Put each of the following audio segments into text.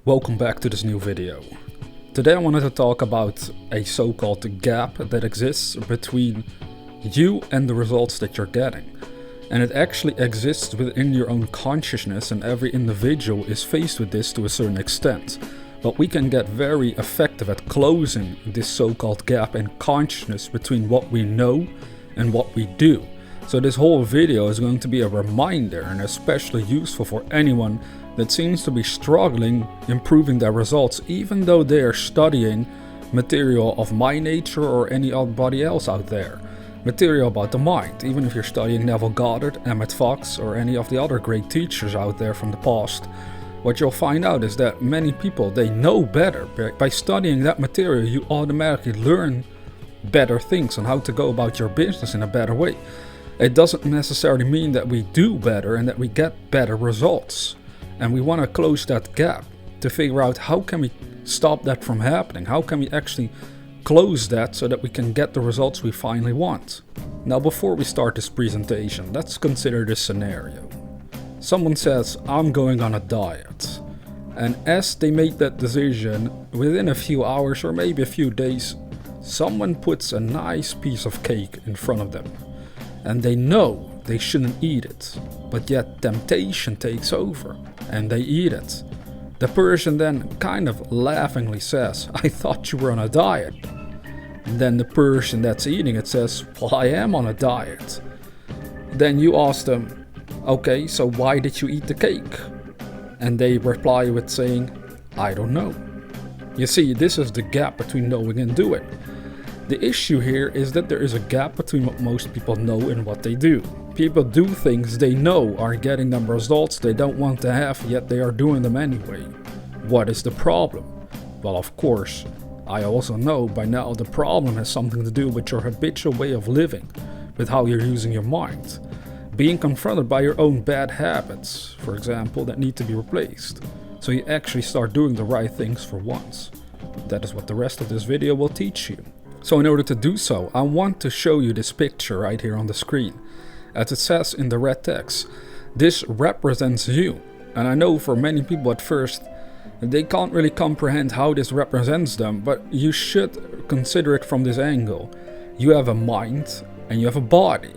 Welcome back to this new video. Today I wanted to talk about a so-called gap that exists between you and the results that you're getting. And it actually exists within your own consciousness, and every individual is faced with this to a certain extent. But we can get very effective at closing this so-called gap in consciousness between what we know and what we do. So this whole video is going to be a reminder, and especially useful for anyone that seems to be struggling improving their results, even though they are studying material of my nature or anybody else out there. Material about the mind, even if you're studying Neville, Goddard, Emmet, or any of the other great teachers out there from the past. What you'll find out is that many people, they know better. By studying that material, you automatically learn better things on how to go about your business in a better way. It doesn't necessarily mean that we do better and that we get better results. And we want to close that gap to figure out how can we stop that from happening? How can we actually close that so that we can get the results we finally want? Now, before we start this presentation, let's consider this scenario. Someone says, I'm going on a diet. And as they make that decision, within a few hours or maybe a few days, someone puts a nice piece of cake in front of them. And they know they shouldn't eat it, but yet temptation takes over and they eat it. The person then kind of laughingly says, I thought you were on a diet. And then the person that's eating it says, well, I am on a diet. Then you ask them, okay, so why did you eat the cake? And they reply with saying, I don't know. You see, this is the gap between knowing and doing. The issue here is that there is a gap between what most people know and what they do. People do things they know are getting them results they don't want to have, yet they are doing them anyway. What is the problem? Well, of course, I also know by now the problem has something to do with your habitual way of living, with how you're using your mind. Being confronted by your own bad habits, for example, that need to be replaced. So you actually start doing the right things for once. That is what the rest of this video will teach you. So in order to do so, I want to show you this picture right here on the screen. As it says in the red text, this represents you. And I know for many people at first, they can't really comprehend how this represents them, but you should consider it from this angle. You have a mind and you have a body.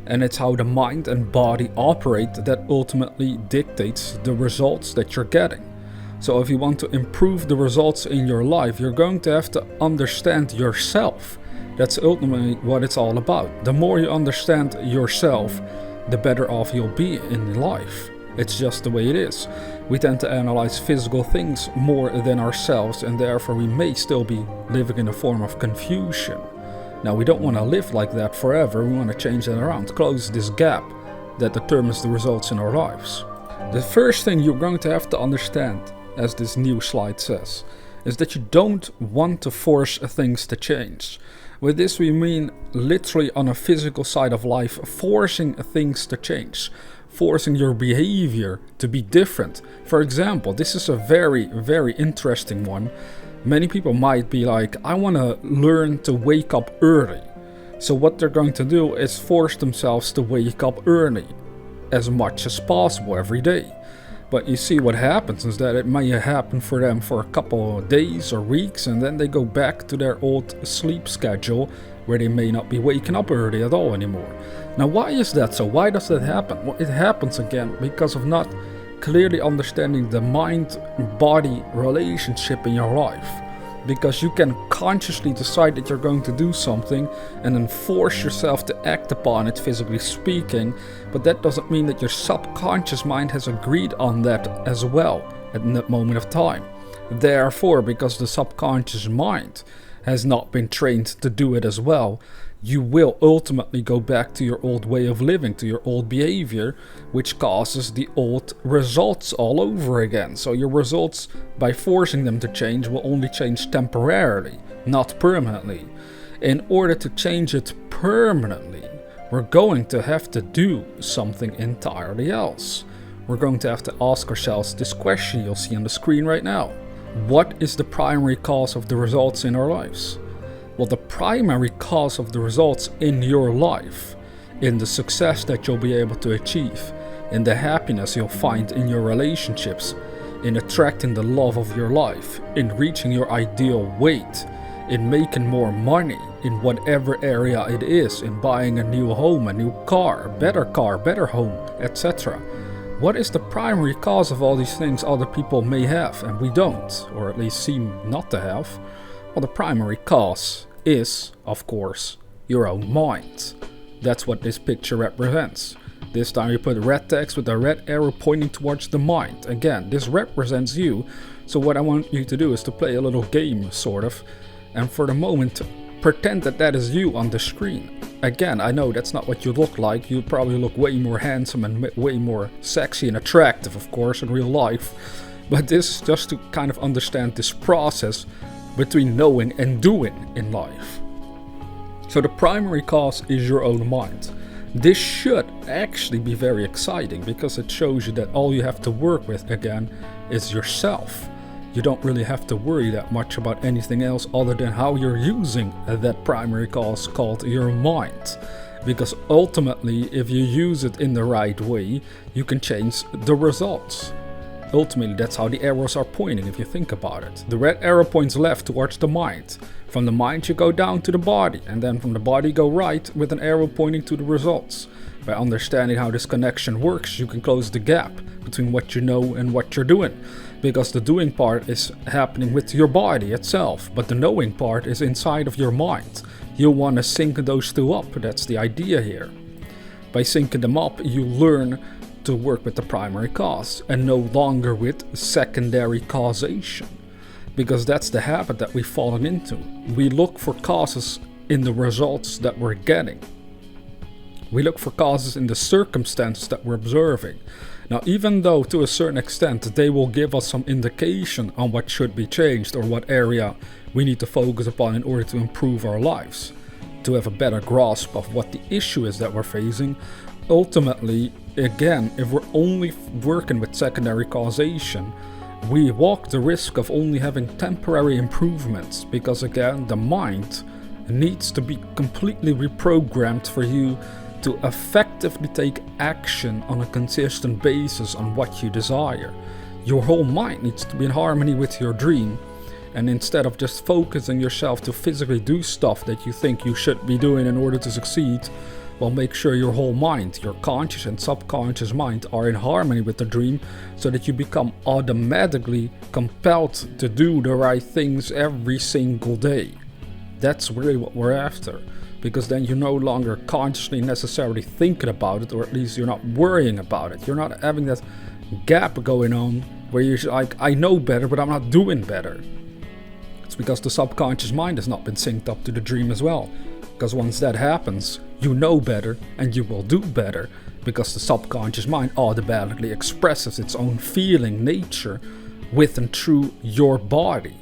And it's how the mind and body operate that ultimately dictates the results that you're getting. So if you want to improve the results in your life, you're going to have to understand yourself. That's ultimately what it's all about. The more you understand yourself, the better off you'll be in life. It's just the way it is. We tend to analyze physical things more than ourselves, and therefore we may still be living in a form of confusion. Now, we don't want to live like that forever. We want to change that around, close this gap that determines the results in our lives. The first thing you're going to have to understand, as this new slide says, is that you don't want to force things to change. With this we mean literally on a physical side of life, forcing things to change, forcing your behavior to be different. For example, this is a very, very interesting one. Many people might be like, I want to learn to wake up early. So what they're going to do is force themselves to wake up early as much as possible every day. But you see what happens is that it may happen for them for a couple of days or weeks, and then they go back to their old sleep schedule where they may not be waking up early at all anymore. Now, why is that so? Why does that happen? Well, it happens again because of not clearly understanding the mind-body relationship in your life. Because you can consciously decide that you're going to do something and then force yourself to act upon it, physically speaking, but that doesn't mean that your subconscious mind has agreed on that as well at that moment of time. Therefore, because the subconscious mind has not been trained to do it as well, you will ultimately go back to your old way of living, to your old behavior, which causes the old results all over again. So your results, by forcing them to change, will only change temporarily, not permanently. In order to change it permanently, we're going to have to do something entirely else. We're going to have to ask ourselves this question you'll see on the screen right now. What is the primary cause of the results in our lives? Well, the primary cause of the results in your life, in the success that you'll be able to achieve, in the happiness you'll find in your relationships, in attracting the love of your life, in reaching your ideal weight, in making more money, in whatever area it is, in buying a new home, a new car, better home, etc. What is the primary cause of all these things other people may have and we don't, or at least seem not to have? Well, the primary cause is, of course, your own mind. That's what this picture represents. This time you put red text with a red arrow pointing towards the mind. Again, this represents you. So what I want you to do is to play a little game, sort of, and for the moment, pretend that that is you on the screen. Again, I know that's not what you look like. You probably look way more handsome and way more sexy and attractive, of course, in real life. But this is just to kind of understand this process between knowing and doing in life. So the primary cause is your own mind. This should actually be very exciting because it shows you that all you have to work with again is yourself. You don't really have to worry that much about anything else other than how you're using that primary cause called your mind. Because ultimately, if you use it in the right way, you can change the results. Ultimately, that's how the arrows are pointing if you think about it. The red arrow points left towards the mind. From the mind you go down to the body, and then from the body go right with an arrow pointing to the results. By understanding how this connection works, you can close the gap between what you know and what you're doing. Because the doing part is happening with your body itself, but the knowing part is inside of your mind. You want to sync those two up, that's the idea here. By syncing them up, you learn to work with the primary cause and no longer with secondary causation. Because that's the habit that we've fallen into. We look for causes in the results that we're getting. We look for causes in the circumstances that we're observing. Now, even though to a certain extent they will give us some indication on what should be changed or what area we need to focus upon in order to improve our lives, to have a better grasp of what the issue is that we're facing, ultimately, again, if we're only working with secondary causation, we walk the risk of only having temporary improvements because, again, the mind needs to be completely reprogrammed for you to effectively take action on a consistent basis on what you desire. Your whole mind needs to be in harmony with your dream, and instead of just focusing yourself to physically do stuff that you think you should be doing in order to succeed, well, make sure your whole mind, your conscious and subconscious mind, are in harmony with the dream so that you become automatically compelled to do the right things every single day. That's really what we're after, because then you're no longer consciously necessarily thinking about it, or at least you're not worrying about it. You're not having that gap going on where you're like, I know better, but I'm not doing better. It's because the subconscious mind has not been synced up to the dream as well. Because once that happens, you know better and you will do better, because the subconscious mind automatically expresses its own feeling nature with and through your body.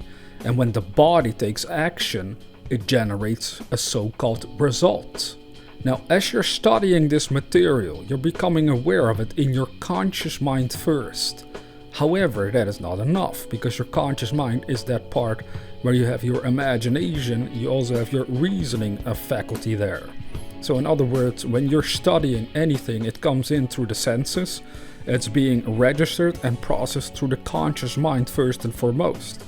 And when the body takes action, it generates a so-called result. Now, as you're studying this material, you're becoming aware of it in your conscious mind first. However, that is not enough, because your conscious mind is that part where you have your imagination, you also have your reasoning faculty there. So in other words, when you're studying anything, it comes in through the senses, it's being registered and processed through the conscious mind first and foremost.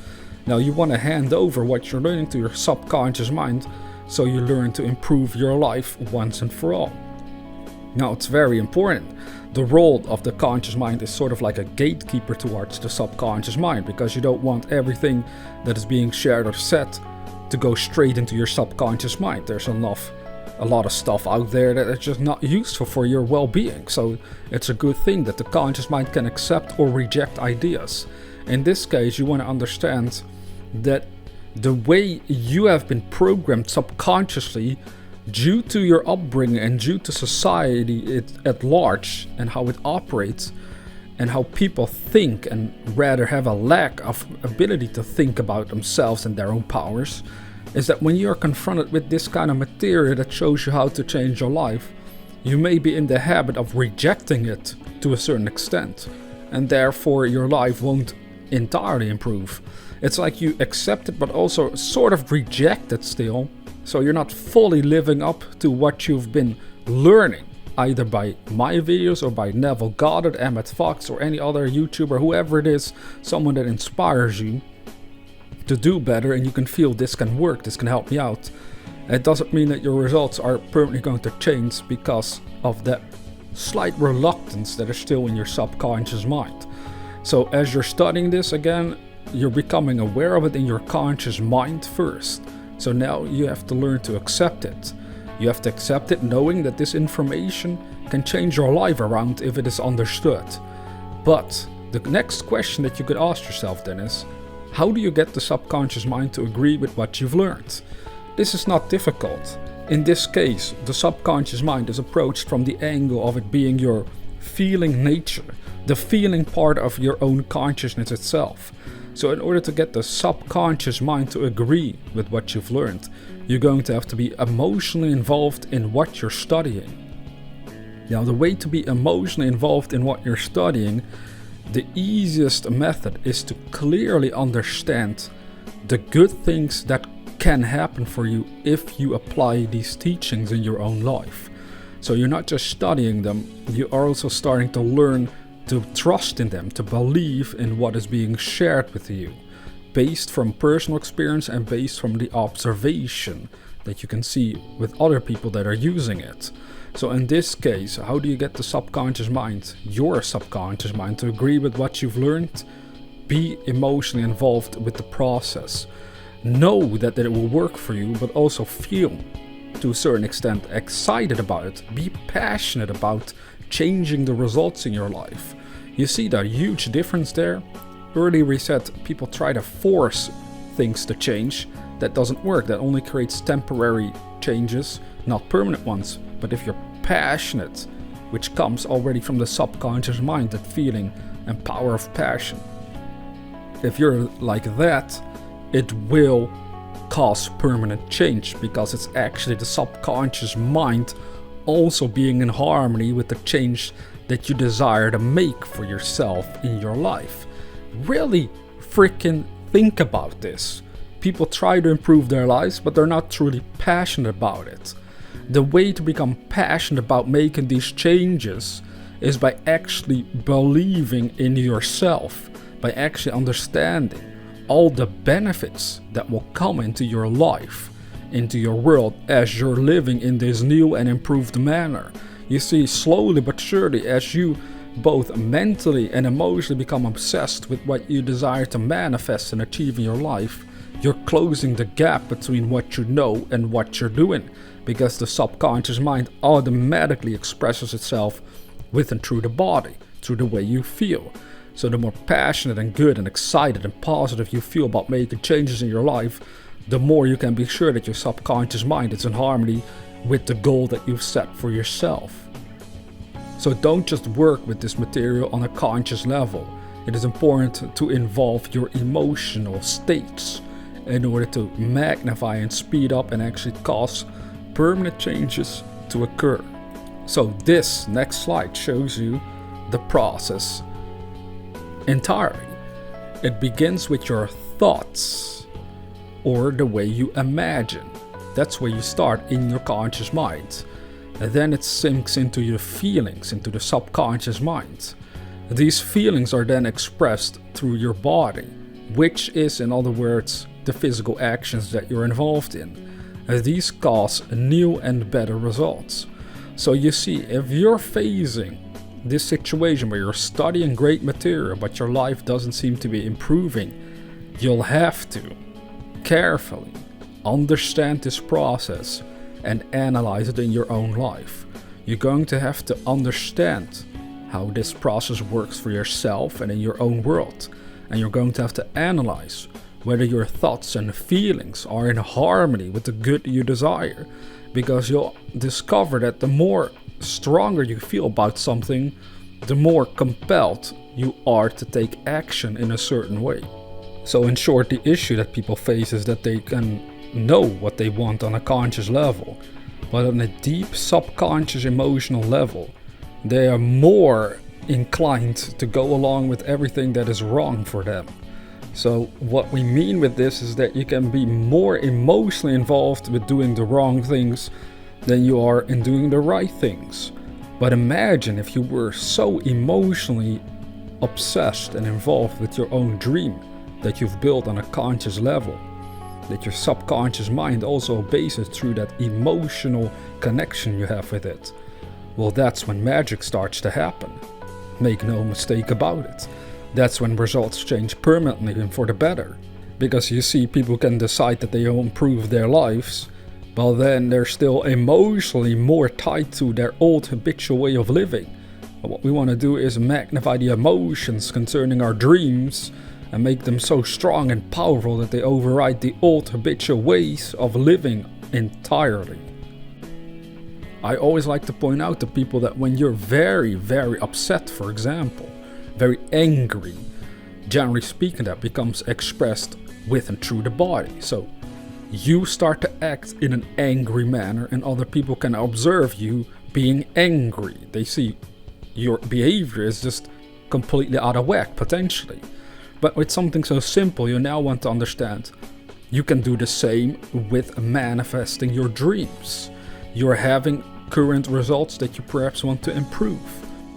Now you want to hand over what you're learning to your subconscious mind, so you learn to improve your life once and for all. Now it's very important. The role of the conscious mind is sort of like a gatekeeper towards the subconscious mind, because you don't want everything that is being shared or said to go straight into your subconscious mind. There's a lot of stuff out there that is just not useful for your well-being. So it's a good thing that the conscious mind can accept or reject ideas. In this case, you want to understand that the way you have been programmed subconsciously due to your upbringing and due to society at large and how it operates and how people think and rather have a lack of ability to think about themselves and their own powers, is that when you're confronted with this kind of material that shows you how to change your life, you may be in the habit of rejecting it to a certain extent, and therefore your life won't entirely improve. It's like you accept it but also sort of reject it still, so you're not fully living up to what you've been learning. either by my videos or by Neville, Goddard, Emmet, or any other YouTuber, whoever it is, someone that inspires you to do better, and you can feel this can work, this can help me out. It doesn't mean that your results are permanently going to change because of that slight reluctance that is still in your subconscious mind. So as you're studying this again, you're becoming aware of it in your conscious mind first. So now you have to learn to accept it. You have to accept it knowing that this information can change your life around if it is understood. But the next question that you could ask yourself then is, how do you get the subconscious mind to agree with what you've learned? This is not difficult. In this case, the subconscious mind is approached from the angle of it being your feeling nature, the feeling part of your own consciousness itself. So in order to get the subconscious mind to agree with what you've learned, you're going to have to be emotionally involved in what you're studying. Now, the way to be emotionally involved in what you're studying, the easiest method is to clearly understand the good things that can happen for you if you apply these teachings in your own life. So you're not just studying them, you are also starting to learn to trust in them, to believe in what is being shared with you, based from personal experience and based from the observation that you can see with other people that are using it. So in this case, how do you get the subconscious mind, your subconscious mind, to agree with what you've learned? Be emotionally involved with the process. Know that it will work for you, but also feel, to a certain extent, excited about it. Be passionate about changing the results in your life. You see the huge difference there? Earlier we said people try to force things to change. That doesn't work. That only creates temporary changes, not permanent ones. But if you're passionate, which comes already from the subconscious mind, that feeling and power of passion, if you're like that, it will cause permanent change, because it's actually the subconscious mind also being in harmony with the change that you desire to make for yourself in your life. Really freaking think about this. People try to improve their lives, but they're not truly passionate about it. The way to become passionate about making these changes is by actually believing in yourself, by actually understanding all the benefits that will come into your life, into your world, as you're living in this new and improved manner. You see, slowly but surely, as you both mentally and emotionally become obsessed with what you desire to manifest and achieve in your life, you're closing the gap between what you know and what you're doing, because the subconscious mind automatically expresses itself with and through the body, through the way you feel. So the more passionate and good and excited and positive you feel about making changes in your life, the more you can be sure that your subconscious mind is in harmony with the goal that you've set for yourself. So don't just work with this material on a conscious level. It is important to involve your emotional states in order to magnify and speed up and actually cause permanent changes to occur. So this next slide shows you the process entirely. It begins with your thoughts, or the way you imagine. That's where you start in your conscious mind. And then it sinks into your feelings, into the subconscious mind. These feelings are then expressed through your body, which is, in other words, the physical actions that you're involved in. And these cause new and better results. So you see, if you're facing this situation where you're studying great material but your life doesn't seem to be improving, you'll have to carefully understand this process and analyze it in your own life. You're going to have to understand how this process works for yourself and in your own world. And you're going to have to analyze whether your thoughts and feelings are in harmony with the good you desire. Because you'll discover that the more stronger you feel about something, the more compelled you are to take action in a certain way. So in short, the issue that people face is that they can know what they want on a conscious level, but on a deep subconscious emotional level, they are more inclined to go along with everything that is wrong for them. So what we mean with this is that you can be more emotionally involved with doing the wrong things than you are in doing the right things. But imagine if you were so emotionally obsessed and involved with your own dream that you've built on a conscious level, that your subconscious mind also obeys it through that emotional connection you have with it. Well, that's when magic starts to happen. Make no mistake about it. That's when results change permanently and for the better. Because you see, people can decide that they will improve their lives, but then they're still emotionally more tied to their old habitual way of living. And what we want to do is magnify the emotions concerning our dreams and make them so strong and powerful that they override the old habitual ways of living entirely. I always like to point out to people that when you're very, very upset, for example, very angry, generally speaking, that becomes expressed with and through the body. So you start to act in an angry manner and other people can observe you being angry. They see your behavior is just completely out of whack, potentially. But with something so simple, you now want to understand, you can do the same with manifesting your dreams. You're having current results that you perhaps want to improve.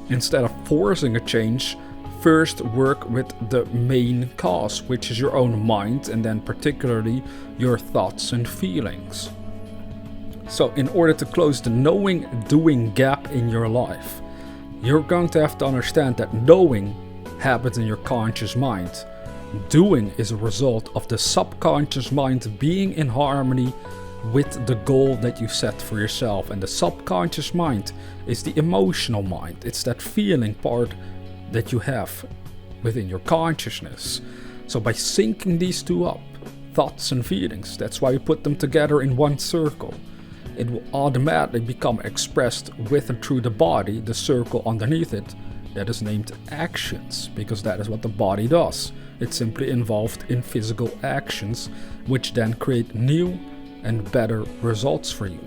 Instead of forcing a change, first work with the main cause, which is your own mind, and then particularly your thoughts and feelings. So in order to close the knowing-doing gap in your life, you're going to have to understand that knowing happens in your conscious mind. Doing is a result of the subconscious mind being in harmony with the goal that you set for yourself. And the subconscious mind is the emotional mind. It's that feeling part that you have within your consciousness. So by syncing these two up, thoughts and feelings, that's why you put them together in one circle, it will automatically become expressed with and through the body, the circle underneath it, that is named actions, because that is what the body does. It's simply involved in physical actions, which then create new and better results for you.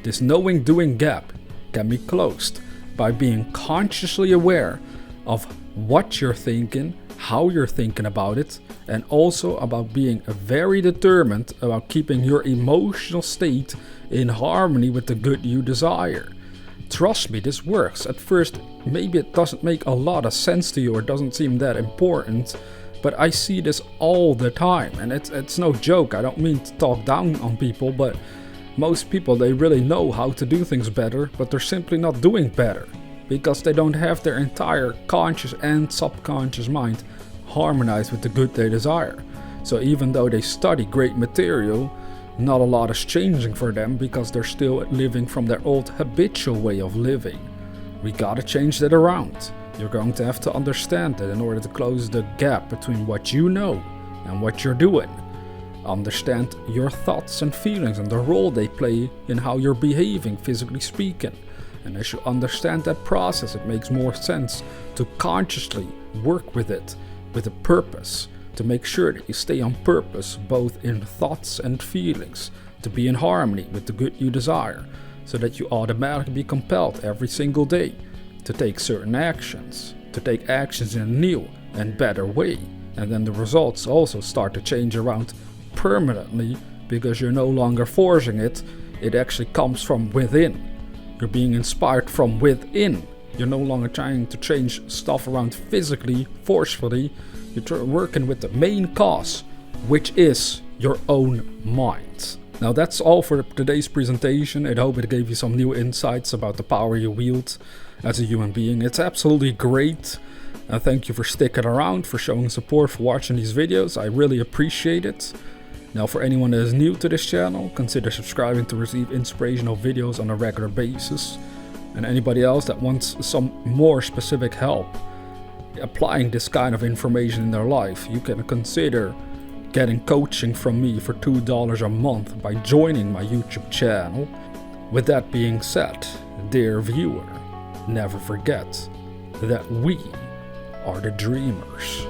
This knowing-doing gap can be closed by being consciously aware of what you're thinking, how you're thinking about it, and also about being very determined about keeping your emotional state in harmony with the good you desire. Trust me, this works. At first, maybe it doesn't make a lot of sense to you or doesn't seem that important, but I see this all the time, and it's no joke. I don't mean to talk down on people, but most people, they really know how to do things better, but they're simply not doing better because they don't have their entire conscious and subconscious mind harmonized with the good they desire. So even though they study great material, not a lot is changing for them because they're still living from their old habitual way of living. We gotta change that around. You're going to have to understand that in order to close the gap between what you know and what you're doing. Understand your thoughts and feelings and the role they play in how you're behaving, physically speaking. And as you understand that process, it makes more sense to consciously work with it with a purpose, to make sure that you stay on purpose both in thoughts and feelings, to be in harmony with the good you desire, so that you automatically be compelled every single day to take certain actions, to take actions in a new and better way. And then the results also start to change around permanently because you're no longer forcing it. It actually comes from within. You're being inspired from within. You're no longer trying to change stuff around physically, forcefully. You're working with the main cause, which is your own mind. Now that's all for today's presentation. I hope it gave you some new insights about the power you wield as a human being. It's absolutely great. And thank you for sticking around, for showing support, for watching these videos. I really appreciate it. Now for anyone that is new to this channel, consider subscribing to receive inspirational videos on a regular basis. And anybody else that wants some more specific help applying this kind of information in their life, you can consider getting coaching from me for $2 a month by joining my YouTube channel. With that being said, dear viewer, never forget that we are the dreamers.